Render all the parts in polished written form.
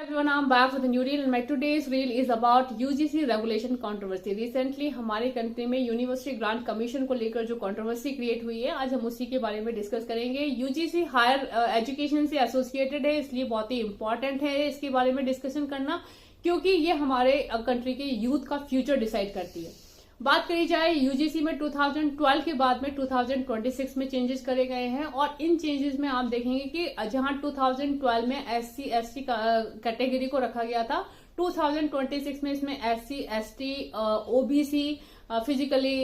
everyone, I'm back with a new reel and my today's reel is about UGC regulation controversy. Recently हमारे country में university grant commission को लेकर जो controversy create हुई है, आज हम उसी के बारे में डिस्कस करेंगे। यूजीसी हायर एजुकेशन से एसोसिएटेड है, इसलिए बहुत ही इंपॉर्टेंट है इसके बारे में डिस्कशन करना, क्योंकि ये हमारे कंट्री के यूथ का फ्यूचर डिसाइड करती है। बात करी जाए यूजीसी में 2012 के बाद में 2026 में चेंजेस करे गए हैं और इन चेंजेस में आप देखेंगे कि जहां 2012 में एससी एसटी कैटेगरी को रखा गया था, 2026 में इसमें SC ST OBC physically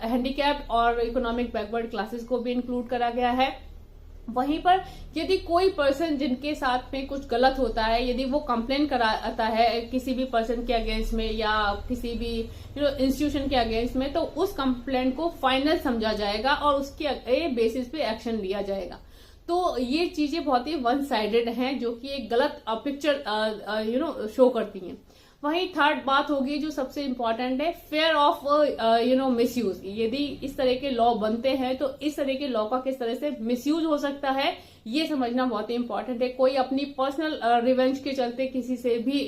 handicapped और इकोनॉमिक बैकवर्ड क्लासेस को भी इंक्लूड करा गया है। वहीं पर यदि कोई पर्सन जिनके साथ में कुछ गलत होता है, यदि वो कंप्लेन कराता है किसी भी पर्सन के अगेंस्ट में या किसी भी इंस्टीट्यूशन के अगेंस्ट में, तो उस कंप्लेंट को फाइनल समझा जाएगा और उसके बेसिस पे एक्शन लिया जाएगा। तो ये चीजें बहुत ही वन साइडेड हैं, जो कि एक गलत पिक्चर शो करती हैं। वहीं थर्ड बात होगी जो सबसे इंपॉर्टेंट है, फेयर ऑफ मिसयूज। यदि इस तरह के लॉ बनते हैं तो इस तरह के लॉ का किस तरह से मिसयूज हो सकता है, ये समझना बहुत ही इंपॉर्टेंट है। कोई अपनी पर्सनल रिवेंज के चलते किसी से भी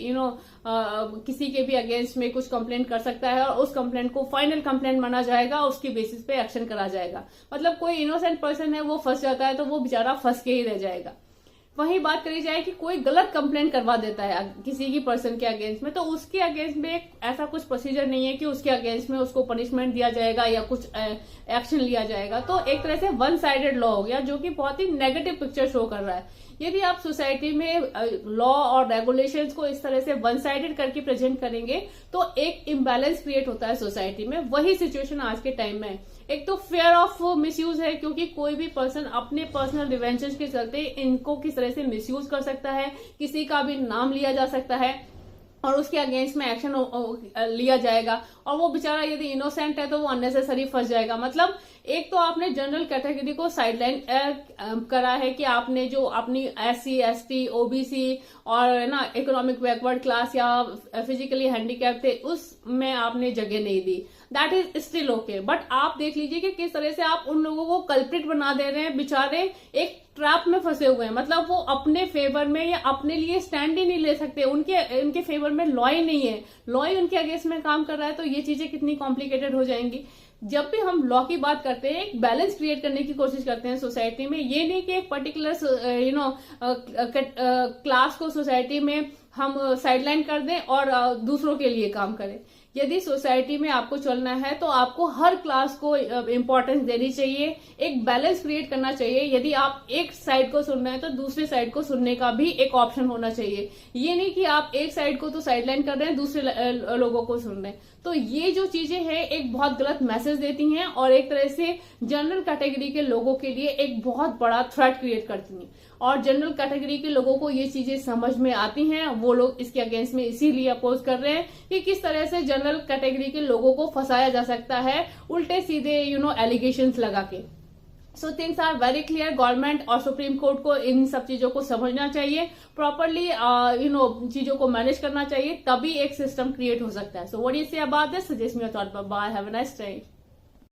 किसी के भी अगेंस्ट में कुछ कंप्लेंट कर सकता है और उस कंप्लेंट को फाइनल कंप्लेंट माना जाएगा, उसकी बेसिस पे एक्शन करा जाएगा। मतलब कोई इनोसेंट पर्सन है, वो फंस जाता है तो वो बेचारा फंस के ही रह जाएगा। वहीं बात करी जाए कि कोई गलत कंप्लेंट करवा देता है किसी की पर्सन के अगेंस्ट में, तो उसके अगेंस्ट में ऐसा कुछ प्रोसीजर नहीं है कि उसके अगेंस्ट में उसको पनिशमेंट दिया जाएगा या कुछ एक्शन लिया जाएगा। तो एक तरह से वन साइडेड लॉ हो गया, जो कि बहुत ही नेगेटिव पिक्चर शो कर रहा है। यदि आप सोसाइटी में लॉ और रेगुलेशंस को इस तरह से वन साइडेड करके प्रेजेंट करेंगे तो एक इम्बैलेंस क्रिएट होता है सोसाइटी में। वही सिचुएशन आज के टाइम में है। एक तो फेयर ऑफ मिसयूज है, क्योंकि कोई भी पर्सन अपने पर्सनल रिवेंजेस के चलते इनको किस तरह से मिसयूज कर सकता है, किसी का भी नाम लिया जा सकता है और उसके अगेंस्ट में एक्शन लिया जाएगा और वो बेचारा यदि इनोसेंट है तो वो अननेसेसरी फंस जाएगा। मतलब एक तो आपने जनरल कैटेगरी को साइडलाइन करा है कि आपने जो अपनी एससी एसटी ओबीसी और इकोनॉमिक बैकवर्ड क्लास या फिजिकली हैंडीकैप थे, उसमें आपने जगह नहीं दी। That is still okay, but आप देख लीजिए कि किस तरह से आप उन लोगों को कल्प्रिट बना दे रहे हैं। बेचारे एक ट्रैप में फंसे हुए हैं, मतलब वो अपने फेवर में या अपने लिए स्टैंड ही नहीं ले सकते, उनके फेवर में लॉ ही नहीं है, लॉ ही उनके अगेंस्ट में काम कर रहा है। तो ये चीजें कितनी कॉम्प्लिकेटेड हो जाएंगी। जब भी हम लॉ की बात करते हैं, एक बैलेंस क्रिएट करने की कोशिश करते हैं सोसाइटी में। ये नहीं कि एक पर्टिकुलर क्लास को सोसाइटी में हम साइडलाइन कर दें और दूसरों के लिए काम करें। यदि सोसाइटी में आपको चलना है तो आपको हर क्लास को इम्पोर्टेंस देनी चाहिए, एक बैलेंस क्रिएट करना चाहिए। यदि आप एक साइड को सुन रहे हैं तो दूसरे साइड को सुनने का भी एक ऑप्शन होना चाहिए। ये नहीं कि आप एक साइड को तो साइडलाइन कर रहे हैं, दूसरे लोगों को सुन रहे हैं। तो ये जो चीजें हैं एक बहुत गलत मैसेज देती हैं और एक तरह से जनरल कैटेगरी के लोगों के लिए एक बहुत बड़ा थ्रेट क्रिएट करती हैं। और जनरल कैटेगरी के लोगों को ये चीजें समझ में आती हैं, वो लोग इसके अगेंस्ट में इसीलिए अपोज कर रहे हैं कि किस तरह से जनरल कैटेगरी के लोगों को फंसाया जा सकता है उल्टे सीधे एलिगेशंस लगा के। So things are very clear. Government और सुप्रीम कोर्ट को इन सब चीजों को समझना चाहिए, प्रॉपरली चीजों को मैनेज करना चाहिए, तभी एक सिस्टम क्रिएट हो सकता है। So what do you say about this? Suggest me your thought. Bye, have a nice day.